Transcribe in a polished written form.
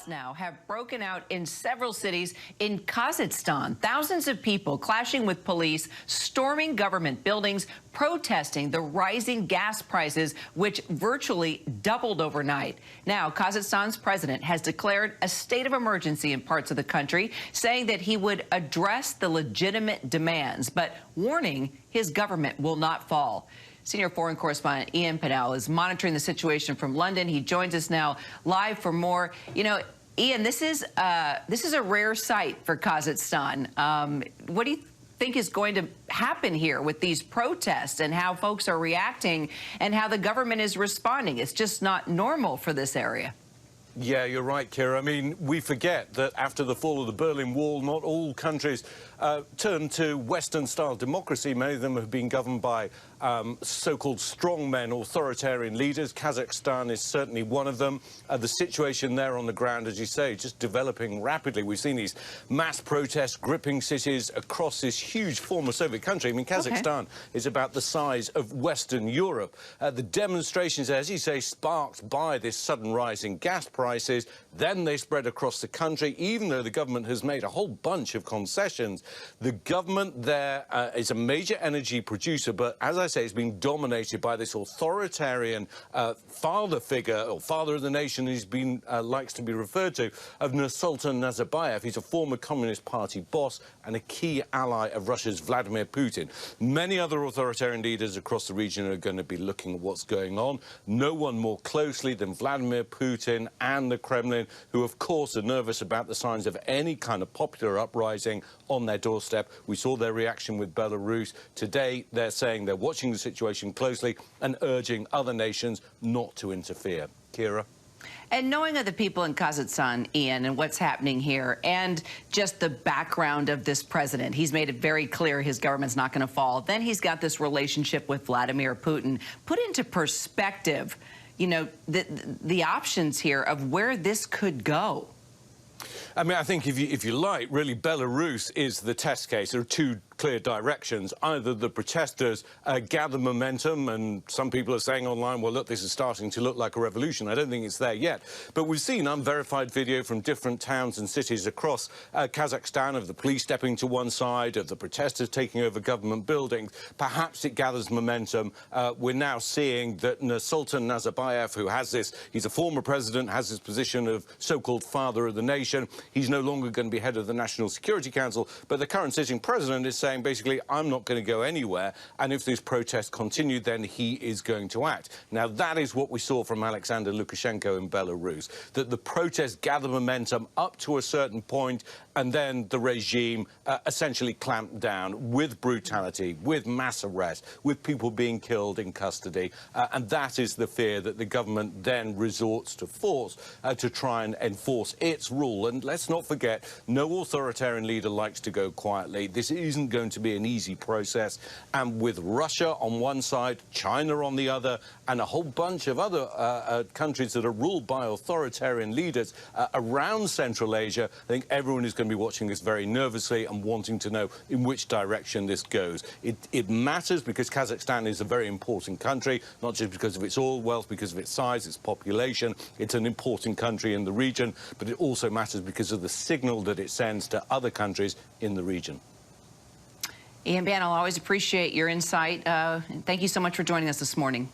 Now have broken out in several cities in Kazakhstan. Thousands of people clashing with police, storming government buildings, protesting the rising gas prices, which virtually doubled overnight. Now, Kazakhstan's president has declared a state of emergency in parts of the country, saying that he would address the legitimate demands, but warning his government will not fall. Senior foreign correspondent Ian Pennell is monitoring the situation from London. He joins us now live for more. You know, Ian, this is a rare sight for Kazakhstan. What do you think is going to happen here with these protests and how folks are reacting and how the government is responding? It's just not normal for this area. Yeah, you're right, Kira. I mean, we forget that after the fall of the Berlin Wall, not all countries turned to Western-style democracy. Many of them have been governed by so-called strongmen, authoritarian leaders. Kazakhstan is certainly one of them. The situation there on the ground, as you say, just developing rapidly. We've seen these mass protests gripping cities across this huge former Soviet country. I mean, Kazakhstan is about the size of Western Europe. The demonstrations, as you say, sparked by this sudden rise in gas prices. Then they spread across the country, even though the government has made a whole bunch of concessions. The government there is a major energy producer, but as I say, it's being dominated by this authoritarian father figure, or father of the nation, he's been likes to be referred to, of Nursultan Nazarbayev. He's a former Communist Party boss and a key ally of Russia's Vladimir Putin. Many other authoritarian leaders across the region are going to be looking at what's going on. No one more closely than Vladimir Putin and the Kremlin, who of course are nervous about the signs of any kind of popular uprising on their doorstep. We saw their reaction with Belarus. Today they're saying they're watching the situation closely and urging other nations not to interfere. Kira? And knowing of the people in Kazakhstan, Ian, and what's happening here, and just the background of this president, he's made it very clear his government's not going to fall. Then he's got this relationship with Vladimir Putin. Put into perspective, you know, the options here of where this could go. I mean, I think if you like, really, Belarus is the test case. There are two clear directions. Either the protesters gather momentum, and some people are saying online, well, look, this is starting to look like a revolution. I don't think it's there yet. But we've seen unverified video from different towns and cities across Kazakhstan of the police stepping to one side, of the protesters taking over government buildings. Perhaps it gathers momentum. We're now seeing that Nursultan Nazarbayev, who has this, he's a former president, has this position of so-called father of the nation. He's no longer going to be head of the National Security Council, but the current sitting president is saying, basically, I'm not going to go anywhere, and if these protests continue, then he is going to act. Now, that is what we saw from Alexander Lukashenko in Belarus, that the protests gather momentum up to a certain point, and then the regime essentially clamped down with brutality, with mass arrest, with people being killed in custody, and that is the fear that the government then resorts to force to try and enforce its rule. And let's not forget, no authoritarian leader likes to go quietly. This isn't going to be an easy process, and with Russia on one side, China on the other, and a whole bunch of other countries that are ruled by authoritarian leaders around Central Asia, I think everyone is going to be watching this very nervously and wanting to know in which direction this goes. It matters because Kazakhstan is a very important country, not just because of its oil wealth, because of its size, its population. It's an important country in the region, but it also matters because of the signal that it sends to other countries in the region. Ian Pennell, I'll always appreciate your insight. Thank you so much for joining us this morning.